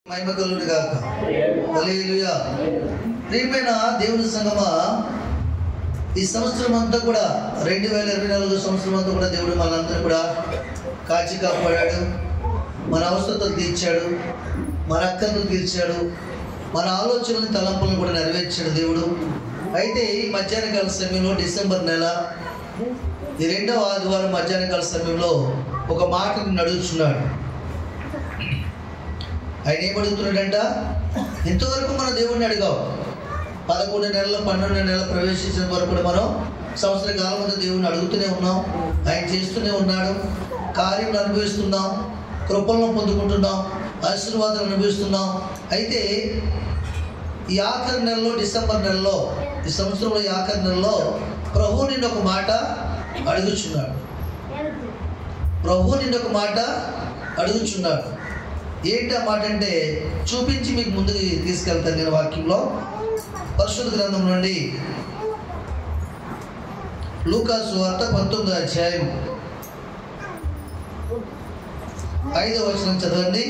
మహిమ కలుగును గాక. హల్లెలూయా. ప్రియమైన దేవుని సంగమా, ఈ సంవత్సరం అంతా కూడా 2024 సంవత్సరం అంతా కూడా దేవుడు మనందరూ కూడా కాచి కాపాడాడు. మన అవసరతలు తీర్చాడు, మన అక్కర్లు తీర్చాడు, మన ఆలోచనలు తలంపులను కూడా నెరవేర్చాడు దేవుడు. అయితే ఈ మధ్యాహ్న కాల సమయంలో డిసెంబర్ నెల ఈ 2వ ఆదివారం మధ్యాహ్న కాల సమయంలో ఒక మాటను నడుచున్నాడు. ఆయన ఏమడుగుతున్నాడంట, ఇంతవరకు మన దేవుడిని అడిగావు. 11 నెలలు 12 నెలలు ప్రవేశించిన వరకు కూడా మనం సంవత్సర కాలం అంతా దేవుడిని అడుగుతూనే ఉన్నాం. ఆయన చేస్తూనే ఉన్నాడు. కార్యం అనుభవిస్తున్నాం, కృపలను పొందుకుంటున్నాం, ఆశీర్వాదాలు అనుభవిస్తున్నాం. అయితే ఈ ఆఖరి నెలలో, డిసెంబర్ నెలలో, ఈ సంవత్సరంలో ఈ ఆఖరి నెలలో ప్రభు నిన్ను ఒక మాట అడుగుచున్నాడు. ప్రభు నిన్ను ఒక మాట అడుగుచున్నాడు. ఏంటి ఆ మాట అంటే చూపించి మీకు ముందుకు తీసుకెళ్తాను నేను. వాక్యంలో పరిశుద్ధ గ్రంథం నుండి లూకా సువార్త 19వ అధ్యాయం 5వ వచనం చదవండి.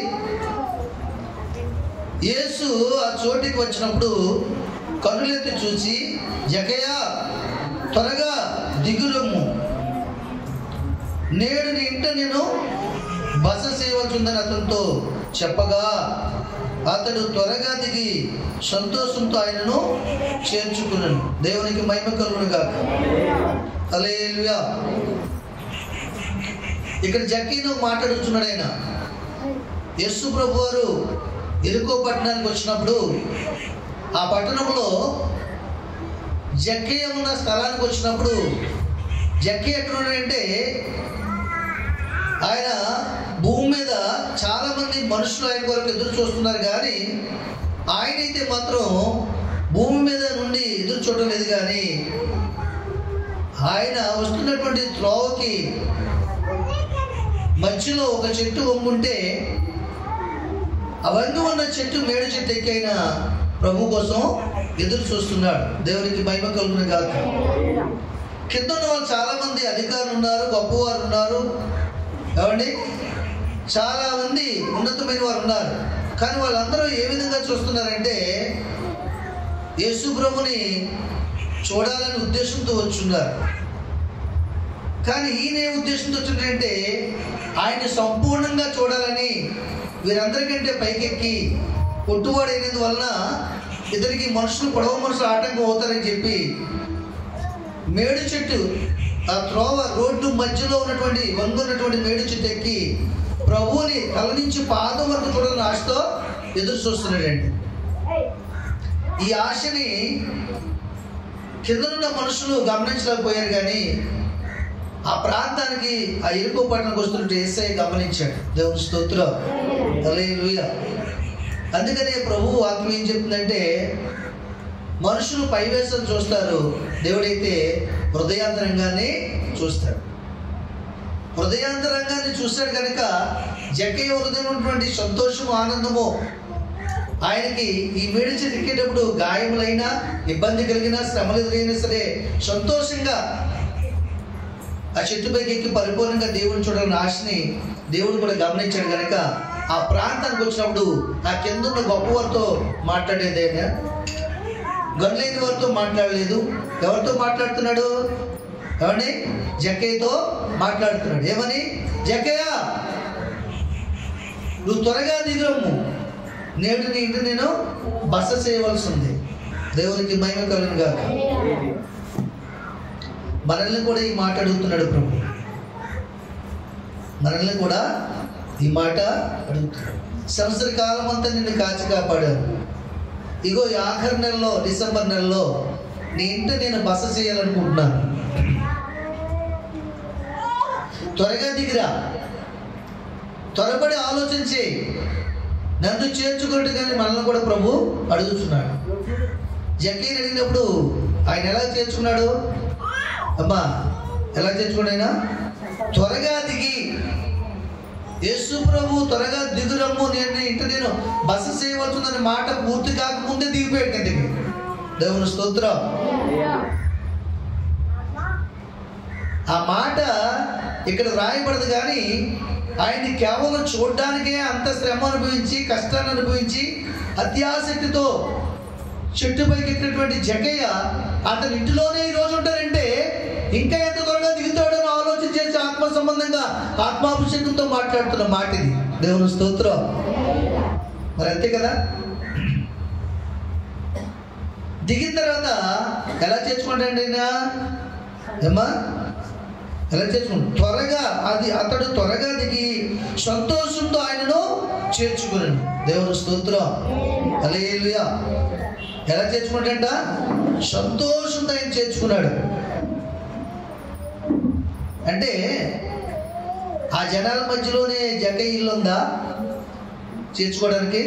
యేసు ఆ చోటికి వచ్చినప్పుడు కన్నులెత్తి చూసి, జకయ్యా, త్వరగా దిగురమ్ము, నేడు నీ ఇంట నేను బస చేయవలసిందని అతనితో చెప్పగా, అతడు త్వరగా దిగి సంతోషంతో ఆయనను చేర్చుకున్నాను. దేవునికి మహిమ కలుగును గాక. హల్లెలూయా. ఇక్కడ జక్కీను మాట్లాడుతున్నాడు. ఆయన యేసు ప్రభు వారు ఎరుకో పట్టణానికి వచ్చినప్పుడు ఆ పట్టణంలో జక్కయ్య ఉన్న స్థలానికి వచ్చినప్పుడు, జక్కయ్య ఎక్కడ ఉన్నాడంటే, ఆయన భూమి మీద చాలా మంది మనుషులు ఆయన కొరకు ఎదురు చూస్తున్నారు, కానీ ఆయనైతే మాత్రం భూమి మీద నుండి ఎదురు చూడటం లేదు. కానీ ఆయన వస్తున్నటువంటి త్రోవకి మధ్యలో ఒక చెట్టు వంగుంటే, ఆ వంగి ఉన్న చెట్టు మేడు చెట్టు ఎక్కైనా ప్రభు కోసం ఎదురు చూస్తున్నాడు. దేవునికి మహిమ కలుగును గాక. కింద ఉన్న వాళ్ళు చాలా మంది అధికారులు ఉన్నారు, గొప్పవారు ఉన్నారు, ఏమండి, చాలా మంది ఉన్నతమైన వారు ఉన్నారు. కానీ వాళ్ళందరూ ఏ విధంగా చూస్తున్నారంటే, యేసు ప్రభుని చూడాలని ఉద్దేశంతో వచ్చున్నారు. కానీ ఈయన ఏ ఉద్దేశంతో వచ్చిందంటే, ఆయన సంపూర్ణంగా చూడాలని వీరందరికంటే పైకెక్కి కొట్టువాడైనందువలన ఇతనికి మనుషులు, పొడవ మనుషులు ఆటంకం అవుతారని చెప్పి మేడు చెట్టు, ఆ త్రోవ రోడ్డు మధ్యలో ఉన్నటువంటి వంగున్నటువంటి మేడు చెట్టు ఎక్కి ప్రభువుని తల నుంచి పాదం వరకు చూడాలని ఆశతో ఎదురు చూస్తున్నాడండి. ఈ ఆశని కిందనున్న మనుషులు గమనించలేకపోయారు, కానీ ఆ ప్రాంతానికి, ఆ ఎరుకో పట్టణానికి వస్తున్నట్టు యేసయ్య గమనించాడు. దేవుని స్తోత్రం. హల్లెలూయా. అందుకనే ప్రభు వాక్యం ఏం చెప్తుందంటే, మనుషులు పైవేసం చూస్తారు, దేవుడైతే హృదయాంతరంగాన్ని చూస్తాడు. హృదయాంతరంగాన్ని చూస్తాడు కనుక జక్కయ్య హృదయంలో ఉన్నటువంటి సంతోషము, ఆనందము ఆయనకి ఈ మేడి చెట్టు ఎక్కేటప్పుడు గాయములైనా, ఇబ్బంది కలిగినా, శ్రమలు ఎదురైనా సరే సంతోషంగా ఆ చెట్టుపైకి ఎక్కి పరిపూర్ణంగా దేవుడిని చూడాలని ఆశని దేవుడు కూడా గమనించాడు. కనుక ఆ ప్రాంతానికి వచ్చినప్పుడు ఆ కింద ఉన్న గొప్పవారితో మాట్లాడేది, ఆయన గనులైన వారితో మాట్లాడలేదు. ఎవరితో మాట్లాడుతున్నాడు? ఏమండి? జక్కయ్యతో మాట్లాడుతున్నాడు. ఏమని? జక్కయ్య, నువ్వు త్వరగా దిగురమ్ము, నేడు నీ ఇంటి నేను బస చేయవలసి ఉంది. దేవునికి మహిమ కలుగును గాక. మనల్ని కూడా ఈ మాట అడుగుతున్నాడు ప్రభు. మనల్ని కూడా ఈ మాట అడుగుతున్నాడు. సంవత్సర కాలం అంతా నిన్ను కాచి కాపాడాను. ఇగో ఈ ఆఖరి నెలలో, డిసెంబర్ నెలలో నీ ఇంట నేను బస చేయాలనుకుంటున్నాను. త్వరగా దిగిరా, త్వరపడి ఆలోచన చేయి, నన్ను చేర్చుకున్నట్టు. కానీ మనల్ని కూడా ప్రభు అడుగుతున్నాడు. జక్కయ్యని అడిగినప్పుడు ఆయన ఎలా చేర్చుకున్నాడు? అమ్మా, ఎలా చేర్చుకున్నాడు ఆయన? త్వరగా దిగి, యేసు ప్రభు త్వరగా దిగురమ్ము, నేను ఇంట నేను బస చేయవలసిందనే మాట పూర్తి కాకముందే దిగిపోయాడు కిందకి. దేవుని స్తోత్రం. ఆ మాట ఇక్కడ రాయబడదు, కానీ ఆయన్ని కేవలం చూడడానికే అంత శ్రమ అనుభవించి కష్టాన్ని అనుభవించి అత్యాసక్తితో చెట్టు పైకి ఎక్కినటువంటి జక్కయ్య అతని ఇంటిలోనే ఈ రోజు ఉంటారంటే ఇంకా ఎంత త్వరగా దిగుతాడని ఆలోచన చేసి ఆత్మ సంబంధంగా ఆత్మాభిషేకంతో మాట్లాడుతున్న మాట ఇది. దేవుని స్తోత్రం. మరి అంతే కదా. దిగిన తర్వాత ఎలా చేర్చుకుంటాడండి ఆయన? ఏమ్మా ఎలా చేర్చుకుంటాడు? త్వరగా అతడు త్వరగా దిగి సంతోషంతో ఆయనను చేర్చుకున్నాడు. దేవుని స్తోత్రం. హల్లెలూయా. ఎలా చేర్చుకుంటాడంట? సంతోషంతో ఆయన చేర్చుకున్నాడు. అంటే ఆ జనాల మధ్యలోనే జక్కయ్య ఇల్లు ఉందా చేర్చుకోవడానికి?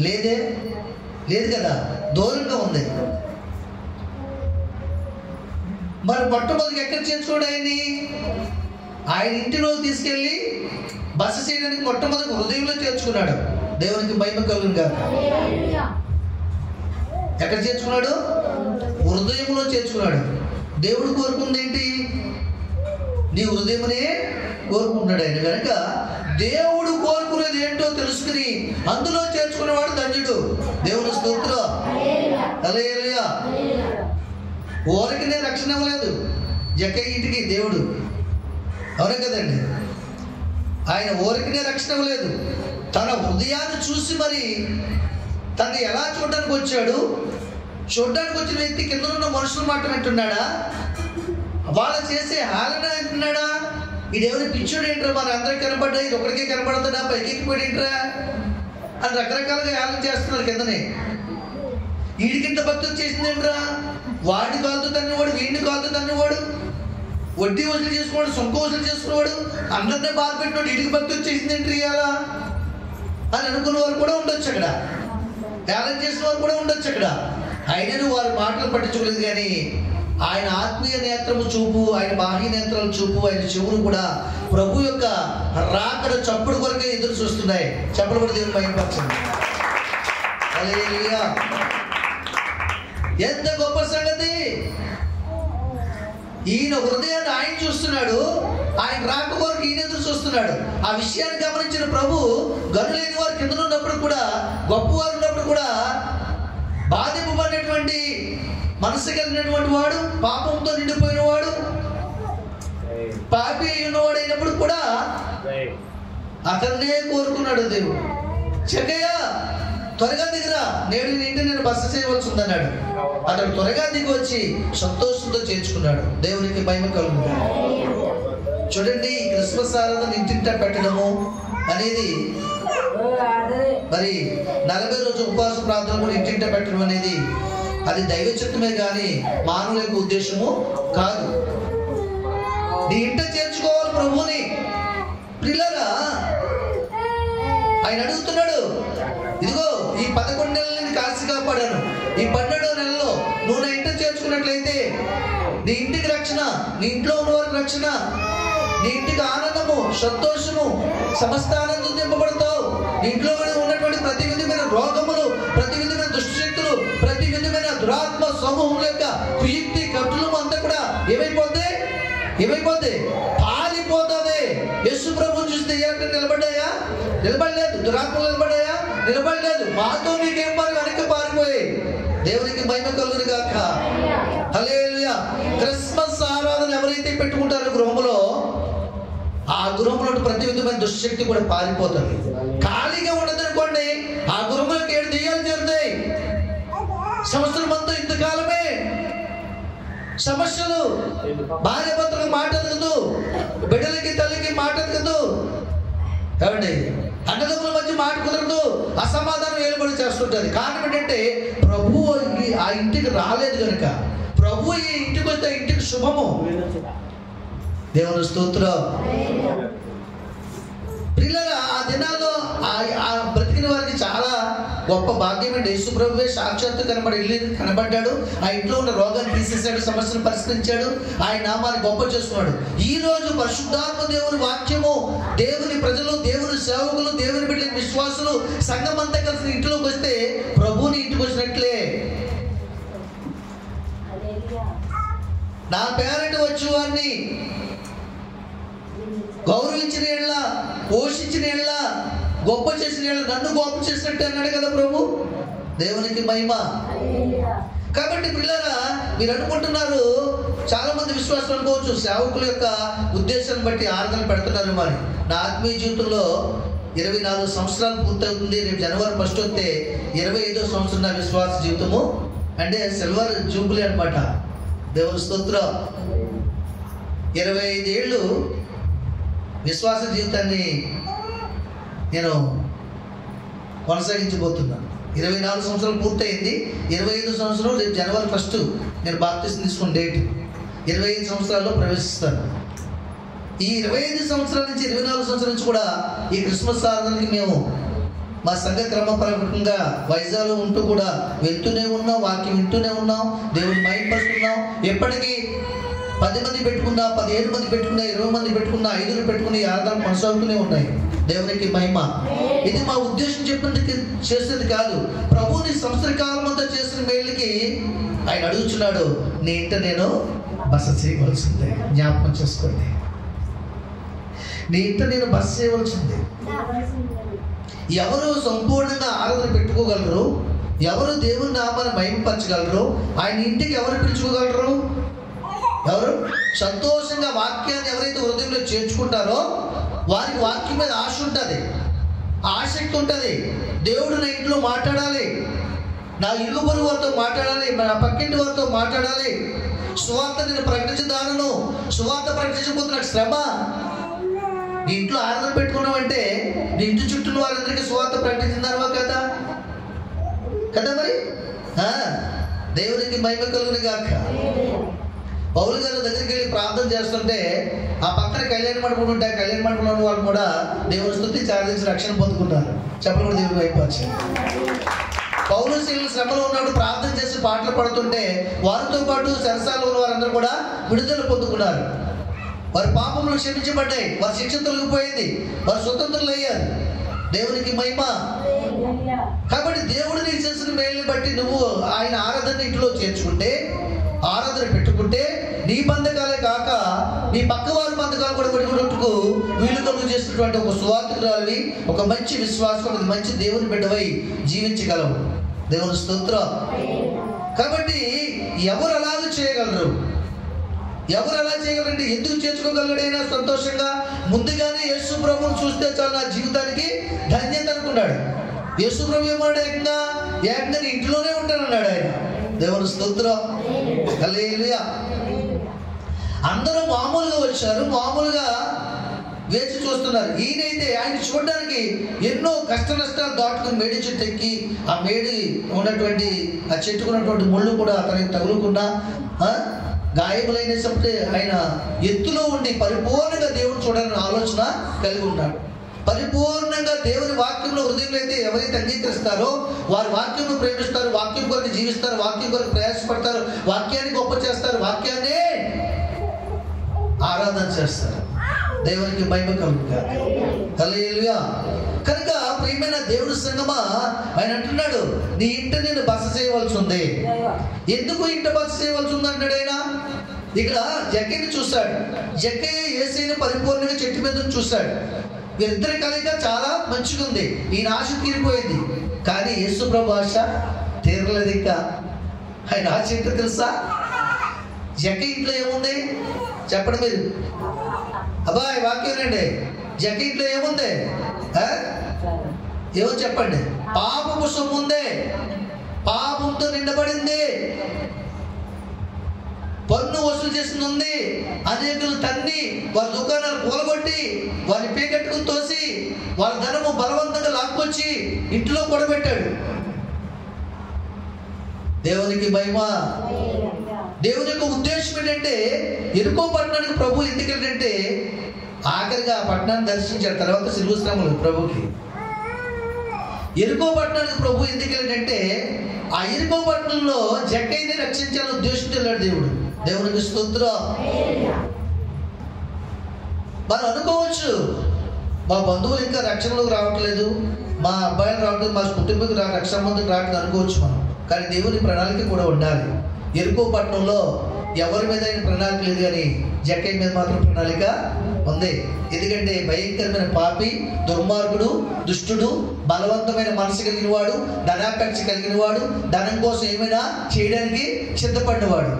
లేదు కదా, దూరంగా ఉంది. మరి మొట్టమొదటి ఎక్కడ చేర్చుకోడు ఆయన్ని? ఆయన ఇంటిలో తీసుకెళ్ళి బస చేయడానికి మొట్టమొదటి హృదయంలో చేర్చుకున్నాడు. దేవునికి మహిమ కలుగును గాక. ఎక్కడ చేర్చుకున్నాడు? హృదయంలో చేర్చుకున్నాడు. దేవుడు కోరుకుంది ఏంటి? నీ హృదయమునే కోరుకుంటాడు ఆయన. కనుక దేవుడు కోరుకునేది ఏంటో తెలుసుకుని అందులో చేర్చుకునేవాడు ధన్యుడు. దేవుని స్తోత్రం. హల్లెలూయా. ఊరికనే రక్షణ ఇవ్వలేదు జక్కయ్య ఇంటికి దేవుడు, అవునే కదండి. ఆయన ఊరికనే రక్షణ ఇవ్వలేదు. తన హృదయాన్ని చూసి మరి తను ఎలా చూడడానికి వచ్చాడు? చూడడానికి వచ్చిన వ్యక్తి కింద ఉన్న మనుషుల మాట వింటున్నాడా? వాళ్ళు చేసే హాలన వింటున్నాడా? ఈ దేవుని పిచ్చుడు ఏంట్రా, మన అందరికి కనపడ్డా, ఇది ఒకరికే కనపడుతుందా, పైకి ఎక్కిపోయి ఏంట్రా అని రకరకాలుగా హాలన చేస్తున్నారు కిందనే. వీడికింత భక్తులు చేసింది ఏంట్రా? వాడిని కాలుతూ తన్నివాడు, వీడిని కాలుతూ తన్నివాడు, వడ్డీ వసూలు చేసుకున్నాడు, సొంత వసూలు చేసుకున్నాడు, అందరినీ బాధ పెట్టినాడు, వీడికి భక్తులు చేసింది ఏంటి ఇవాళ అని అనుకున్న వారు కూడా ఉండొచ్చు అక్కడ. హాలన చేసిన వారు కూడా ఉండొచ్చు అక్కడ. అయినను వారి మాటలు పట్టించుకోలేదు. కానీ ఆయన ఆత్మీయ నేత్రము చూపు, ఆయన బాహ్య నేత్రాలు చూపు, ఆయన చెవులు కూడా ప్రభు యొక్క రాకడ చప్పుడు కొరకే ఎదురు చూస్తున్నాయి. చప్పుడు కూడా దేవుని మహిమపరచండి. హల్లెలూయా. ఎంత గొప్ప సంగతి! ఈయన హృదయాన్ని ఆయన చూస్తున్నాడు, ఆయన రాక కొరకు ఈయన ఎదురు చూస్తున్నాడు. ఆ విషయాన్ని గమనించిన ప్రభు గనులేని వారు కింద ఉన్నప్పుడు కూడా, గొప్పవారు ఉన్నప్పుడు కూడా, బాధింపబడినటువంటి మనసు కలిగినటువంటి వాడు, పాపంతో నిండిపోయిన వాడు, పాపి ఉన్నవాడు అయినప్పుడు కూడా అతన్నే కోరుకున్నాడు దేవుడు. జక్కయ్య త్వరగా దిగిరా, నేడు ఇంటి నేను బస చేయవలసి ఉందన్నాడు. అతడు త్వరగా దిగి వచ్చి సంతోషంతో చేర్చుకున్నాడు. దేవునికి మహిమ కలుగును. చూడండి, ఈ క్రిస్మస్ ఆరాధన ఇంటింటా పెట్టడము అనేది, మరి 40 రోజుల ఉపవాస ప్రార్థన కూడా ఇంటింటా పెట్టడం అనేది అది దైవ చిత్తమే కానీ మానవుల యొక్క ఉద్దేశము కాదు. నీ ఇంట చేర్చుకోవాలి ప్రభువుని. ప్రియులారా, ఆయన అడుగుతున్నాడు, ఇదిగో ఈ 11 నెలలని కాసి కాపాడాను, ఈ 12వ నెలలో నువ్వు నా ఇంట చేర్చుకున్నట్లయితే నీ ఇంటికి రక్షణ, నీ ఇంట్లో ఉన్న వారికి రక్షణ, నీ ఇంటికి ఆనందము, సంతోషము, సమస్త ఆనందం దింపబడతావు. నీ ఇంట్లో ఉన్నటువంటి ప్రతి విధమైన రోగములు, ప్రతి విధమైన దుష్టశక్తులు, ప్రతి విధమైన దురాత్మ సమూహం యొక్క కుయుక్తి కట్టులు అంతా కూడా ఏమైపోద్ది? పాలిపోతుంది. యేసు ప్రభు చూస్తే ఏంటంటే నిలబడలేదు. దురాత్మలు నిలబడలేదు. మాతో నీకేం పని వెనక్కి పారిపోయి. దేవునికి మహిమ కలుగును గాక. హల్లెలూయా. క్రిస్మస్ ఆరాధన ఎవరైతే పెట్టుకుంటారో గృహంలో, ఆ గృహంలో ప్రతి విధమైన దుష్టశక్తి కూడా పారిపోతుంది. ఖాళీగా ఉండదనుకోండి, ఆ గృహంలోకి 7 దెయ్యాలు చేరుతాయి. సంవత్సరం అంతా ఇంతకాలమే సమస్యలు, భార్య భర్తలకు మాట ఎదగదు, బిడ్డలకి తల్లికి మాట ఎదగదు, ఏమండి అన్నదమ్ముల మధ్య మాట కుదరదు, అసమాధానం ఏలుబడి చేస్తుంటుంది. కారణం ఏంటంటే ప్రభు ఆ ఇంటికి రాలేదు కనుక. ప్రభు ఈ ఇంటికి వస్తే ఇంటికి శుభము. దేవుని స్తోత్రం. ప్రియులారా, ఆ దినాల్లో ఆ బ్రతికిన వారికి చాలా గొప్ప భాగ్యం అండి. యేసు ప్రభువే సాక్షాత్తు కనబడ్డాడు. ఆ ఇంట్లో ఉన్న రోగాన్ని తీసేశాడు, సమస్యను పరిష్కరించాడు, ఆయన నామాన్ని గొప్ప చేసుకున్నాడు. ఈ రోజు పరిశుద్ధాత్మ దేవుని వాక్యము, దేవుని ప్రజలు, దేవుని సేవకులు, దేవుని బిడ్డల విశ్వాసులు, సంఘం అంతా కలిసి ఇంట్లోకి వస్తే ప్రభువుని ఇంటికి వచ్చినట్లే. నా పేరంట వచ్చి వారిని గౌరవించిన పోషించిన ఎడల, గొప్ప చేసిన ఎడల నన్ను గొప్ప చేసినట్టు అన్నాడు కదా ప్రభు. దేవునికి మహిమ. కాబట్టి పిల్లరా, మీరు అనుకుంటున్నారు, చాలా మంది విశ్వాసం అనుకోవచ్చు, సేవకుల యొక్క ఉద్దేశాన్ని బట్టి ఆరాధన పెడుతున్నారు. మరి నా ఆత్మీయ జీవితంలో 24 సంవత్సరాలు పూర్తవుతుంది. రేపు జనవరి 1 వస్తే 25వ సంవత్సరం నా విశ్వాస జీవితము, అంటే సిల్వర్ జూబిలీ అనమాట. దేవుని స్తోత్రం. 25 ఏళ్ళు విశ్వాస జీవితాన్ని నేను కొనసాగించబోతున్నాను. 24 సంవత్సరాలు పూర్తయింది. 25వ సంవత్సరం రేపు జనవరి 1 నేను బాప్తిసం తీసుకున్న డేట్. 25 సంవత్సరాల్లో ప్రవేశిస్తాను. ఈ 25 సంవత్సరాల నుంచి 24 సంవత్సరాల నుంచి కూడా ఈ క్రిస్మస్ ఆరాధనకి మేము మా సంఘ క్రమపరంగా వైజాగ్లో ఉంటూ కూడా వెళ్తూనే ఉన్నాం, వాక్యం వింటూనే ఉన్నాం, దేవుని మైంపరుస్తున్నాం. ఎప్పటికీ 10 మంది పెట్టుకున్నా, 15 మంది పెట్టుకున్నా, 20 మంది పెట్టుకున్నా, 5 పెట్టుకుని ఆరాధన కొనసాగుతూనే ఉన్నాయి. దేవునికి మహిమ. ఇది మా ఉద్దేశం చెప్పినందుకు చేసేది కాదు. ప్రభుని సంవత్సర కాలం అంతా చేసిన మేలుకి ఆయన అడుగుతున్నాడు, నీ ఇంట నేను బస చేయవలసిందే. జ్ఞాపకం చేసుకోండి, నీ ఇంట నేను బస చేయవలసిందే. ఎవరు సంపూర్ణంగా ఆరాధన పెట్టుకోగలరు, ఎవరు దేవుని నామాన్ని మహిమపరచగలరు, ఆయన ఇంటికి ఎవరు పిలుచుకోగలరు? ఎవరు సంతోషంగా వాక్యాన్ని ఎవరైతే హృదయంలో చేర్చుకుంటారో వారికి వాక్యం మీద ఆశ ఉంటుంది, ఆసక్తి ఉంటుంది. దేవుడు నా ఇంట్లో మాట్లాడాలి, నా ఇల్లు పొరుగు వారితో మాట్లాడాలి, నా పక్కింటి వారితో మాట్లాడాలి. సువార్త నేను ప్రకటించదానను, సువార్త ప్రకటించకపోతే నాకు శ్రమ. నీ ఇంట్లో ఆరాధన పెట్టుకున్నావంటే నీ ఇంటి చుట్టూ వారందరికీ సువార్త ప్రకటించిందానవా కదా కదా మరి. దేవునికి మహిమ కలుగును గాక. పౌలు గారి దగ్గరికి వెళ్ళి ప్రార్థన చేస్తుంటే ఆ పక్కన కళ్యాణ మండపం ఉంటే, ఆ కళ్యాణ మండపంలో వాళ్ళు కూడా దేవుని స్తుతించి ఆరాధించి రక్షణ పొందుకున్నారు. చెప్పలు దేవుని వైపు వచ్చి పౌలు శీలు శ్రమలో ఉన్నప్పుడు ప్రార్థన చేసి పాటలు పడుతుంటే వారితో పాటు సరసాలు ఉన్న వారందరూ కూడా విడుదల పొందుకున్నారు. వారి పాపములు క్షమించబడ్డాయి, వారి శిక్ష తొలగిపోయింది, వారు స్వతంత్రులు అయ్యారు. దేవునికి మహిమ. కాబట్టి దేవుడు నీకు చేసిన మేలుని బట్టి నువ్వు ఆయన ఆరాధన ఇంట్లో చేర్చుకుంటే, ఆరాధన పెట్టుకుంటే, నీ బంధకాలే కాక నీ పక్క వారి బంధకాలు కూడా పెట్టుకున్నట్టుకు వీలు కలుగు చేసినటువంటి ఒక సువార్తికురాలివి, ఒక మంచి విశ్వాసం, మంచి దేవుని బిడ్డవై జీవించగలవు. దేవుని స్తోత్రం. కాబట్టి ఎవరు అలాగ చేయగలరు? ఎవరు అలా చేయగలరంటే ఎందుకు చేర్చుకోగలడైనా సంతోషంగా? ముందుగానే యేసు ప్రభువును చూస్తే చాలు నా జీవితానికి ధన్యత అనుకున్నాడు. యేసు ప్రభు ఏమన్నాడు? ఏకంగా ఇంట్లోనే ఉంటానన్నాడు ఆయన. దేవుని స్తోత్రం. హల్లెలూయా. అందరూ మామూలుగా వచ్చారు, మామూలుగా వేచి చూస్తున్నారు. ఈయనైతే ఆయన చూడడానికి ఎన్నో కష్ట నష్టాలు దాటుకుని మేడి చెట్టు ఎక్కి, ఆ మేడి ఉన్నటువంటి ఆ చెట్టుకున్నటువంటి ముళ్ళు కూడా అతనికి తగులుకున్నా, గాయములైనప్పుడు ఆయన ఎత్తులో ఉండి పరిపూర్ణంగా దేవుని చూడాలని ఆలోచన కలిగి ఉన్నాడు. పరిపూర్ణంగా దేవుని వాక్యంలో హృదయంలో అయితే ఎవరైతే అంగీకరిస్తారో వారి వాక్యంను ప్రేమిస్తారు, వాక్యం కొరకు జీవిస్తారు, వాక్యం కొరకు ప్రయాసపడతారు, వాక్యాన్ని గొప్ప చేస్తారు, వాక్యాన్నే ఆరాధన చేస్తారు. దేవునికి మహిమ కలుగుగాక. హల్లెలూయా. కనుక ప్రియమైన దేవుని సంగమా, ఆయన అంటున్నాడు, నీ ఇంట నేను బస చేయవలసి ఉంది. ఎందుకు ఇంట బస చేయవలసి ఉంది అంటాడు ఆయన. ఇక్కడ జక్కయ్యని చూశాడు. జక్కయ్య యేసయ్యని పరిపూర్ణంగా చెట్టు మీద చూశాడు. వీరిద్దరి కలయిక చాలా మంచిగా ఉంది. ఈయన ఆశ తీరిపోయింది, కానీ యేసు ప్రభు ఆశ తీరలేదు. ఇంకా ఆయన ఆశ ఏంటో తెలుసా? జక్కయ్య ఇంట్లో ఏముంది చెప్పండి మీరు. అబ్బాయి వాక్యం రండి. జక్కయ్య ఇంట్లో ఏముంది? ఏమో చెప్పండి. పాపపు సొమ్ము ఉంది, పాపంతో నిండబడింది, పన్ను వసూలు చేసింది ఉంది. అనేకులు తన్ని వారి దుకాణాలు కూలగొట్టి వారిని పీకట్టుకుని తోసి వాళ్ళ ధనము బలవంతంగా లాక్కొచ్చి ఇంట్లో కూడబెట్టాడు. దేవునికి మహిమ. దేవుని యొక్క ఉద్దేశం ఏంటంటే, ఎరుకో పట్టణానికి ప్రభు ఎందుకంటే ఆఖరిగా ఆ పట్టణాన్ని దర్శించాడు. తర్వాత సిలువ శ్రమలు ప్రభుకి. ఎరుకో పట్టణానికి ప్రభు ఎందుకంటే ఆ ఎరుకో పట్టణంలో జక్కయ్యని రక్షించాలని ఉద్దేశంతో వెళ్ళాడు దేవుడు. దేవునికి స్తోత్రం. మనం అనుకోవచ్చు, మా బంధువులు ఇంకా రక్షణలోకి రావట్లేదు, మా అబ్బాయిలు రావట్లేదు, మా కుటుంబకు రక్షణ మందుకు రావట్లేదు అనుకోవచ్చు మనం. కానీ దేవుని ప్రణాళిక కూడా ఉండాలి. ఎరుకో పట్టణంలో ఎవరి మీద ప్రణాళిక లేదు, కానీ జక్కయ్య మీద మాత్రం ప్రణాళిక ఉంది. ఎందుకంటే భయంకరమైన పాపి, దుర్మార్గుడు, దుష్టుడు, బలవంతమైన మనసు కలిగిన వాడు, ధనాపేక్ష కలిగిన వాడు, ధనం కోసం ఏమైనా చేయడానికి సిద్ధపడినవాడు,